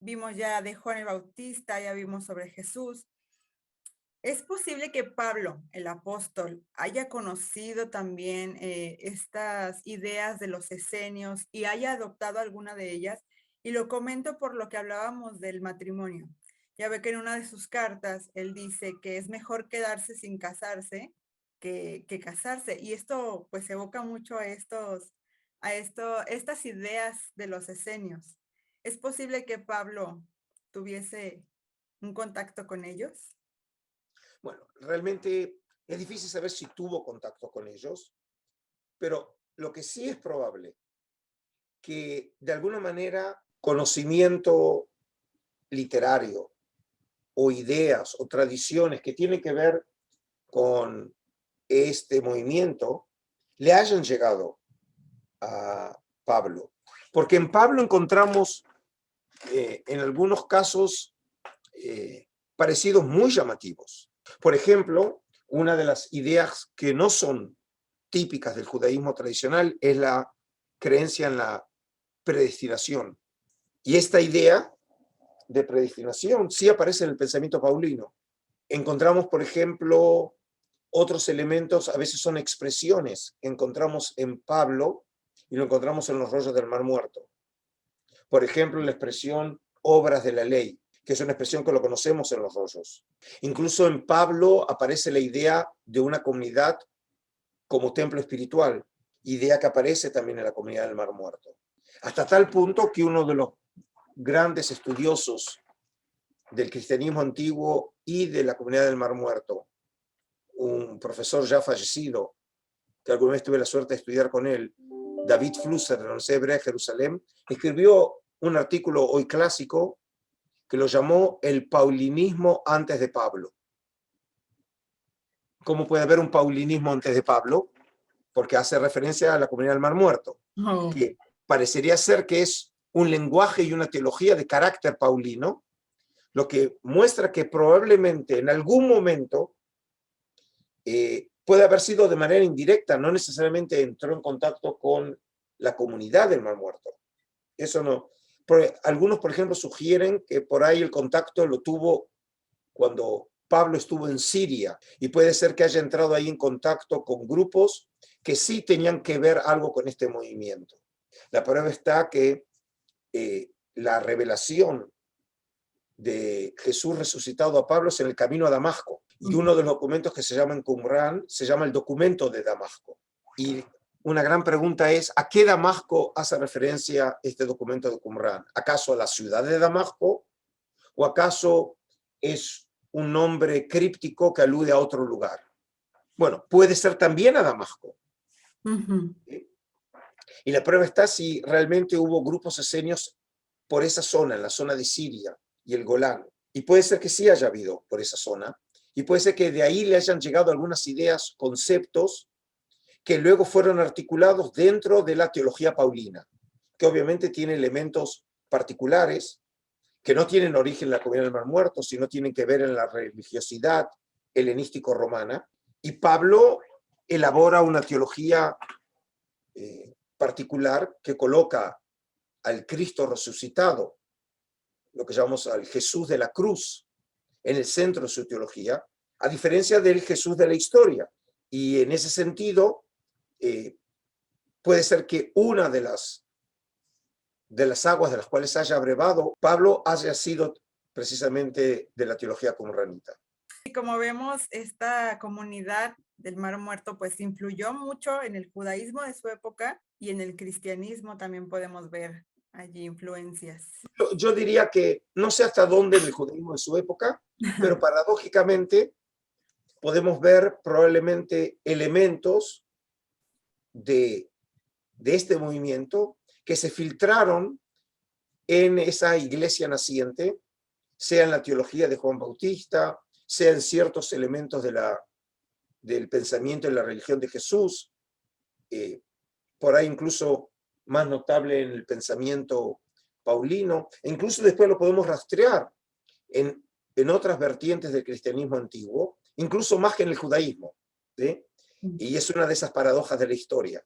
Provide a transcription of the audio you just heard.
vimos ya de Juan el Bautista, ya vimos sobre Jesús. ¿Es posible que Pablo, el apóstol, haya conocido también estas ideas de los esenios y haya adoptado alguna de ellas? Y lo comento por lo que hablábamos del matrimonio. Ya ve que en una de sus cartas él dice que es mejor quedarse sin casarse que casarse. Y esto pues evoca mucho estas ideas de los esenios. ¿Es posible que Pablo tuviese un contacto con ellos? Bueno, realmente es difícil saber si tuvo contacto con ellos, pero lo que sí es probable que de alguna manera conocimiento literario o ideas o tradiciones que tienen que ver con este movimiento le hayan llegado a Pablo. Porque en Pablo encontramos en algunos casos parecidos muy llamativos. Por ejemplo, una de las ideas que no son típicas del judaísmo tradicional es la creencia en la predestinación. Y esta idea de predestinación sí aparece en el pensamiento paulino. Encontramos, por ejemplo, otros elementos, a veces son expresiones que encontramos en Pablo y lo encontramos en los rollos del Mar Muerto. Por ejemplo, la expresión obras de la ley, que es una expresión que lo conocemos en los rollos. Incluso en Pablo aparece la idea de una comunidad como templo espiritual, idea que aparece también en la comunidad del Mar Muerto. Hasta tal punto que uno de los grandes estudiosos del cristianismo antiguo y de la comunidad del Mar Muerto, un profesor ya fallecido, que alguna vez tuve la suerte de estudiar con él, David Flusser, de la Universidad Hebrea de Jerusalén, escribió un artículo hoy clásico que lo llamó el paulinismo antes de Pablo. ¿Cómo puede haber un paulinismo antes de Pablo? Porque hace referencia a la comunidad del Mar Muerto, Oh. que parecería ser que es un lenguaje y una teología de carácter paulino, lo que muestra que probablemente en algún momento puede haber sido de manera indirecta, no necesariamente entró en contacto con la comunidad del Mar Muerto. Eso no. Algunos, por ejemplo, sugieren que por ahí el contacto lo tuvo cuando Pablo estuvo en Siria y puede ser que haya entrado ahí en contacto con grupos que sí tenían que ver algo con este movimiento. La prueba está que la revelación de Jesús resucitado a Pablo es en el camino a Damasco. Y uno de los documentos que se llama en Qumrán se llama el documento de Damasco. Y una gran pregunta es, ¿a qué Damasco hace referencia este documento de Qumrán? ¿Acaso a la ciudad de Damasco? ¿O acaso es un nombre críptico que alude a otro lugar? Bueno, puede ser también a Damasco. Ujú. ¿Sí? Y la prueba está si realmente hubo grupos esenios por esa zona, en la zona de Siria y el Golán. Y puede ser que sí haya habido por esa zona. Y puede ser que de ahí le hayan llegado algunas ideas, conceptos, que luego fueron articulados dentro de la teología paulina, que obviamente tiene elementos particulares, que no tienen origen en la comunidad del Mar Muerto, sino tienen que ver en la religiosidad helenístico-romana. Y Pablo elabora una teología particular que coloca al Cristo resucitado, lo que llamamos al Jesús de la cruz, en el centro de su teología, a diferencia del Jesús de la historia. Y en ese sentido, puede ser que una de las aguas de las cuales haya abrevado Pablo haya sido precisamente de la teología qumranita. Y como vemos, esta comunidad del Mar Muerto pues influyó mucho en el judaísmo de su época y en el cristianismo también podemos ver allí influencias. Yo diría que no sé hasta dónde en el judaísmo de su época, pero paradójicamente podemos ver probablemente elementos de este movimiento que se filtraron en esa iglesia naciente, sea en la teología de Juan Bautista, sea en ciertos elementos del pensamiento y la religión de Jesús, por ahí incluso más notable en el pensamiento paulino, e incluso después lo podemos rastrear en otras vertientes del cristianismo antiguo, incluso más que en el judaísmo, ¿sí? Y es una de esas paradojas de la historia.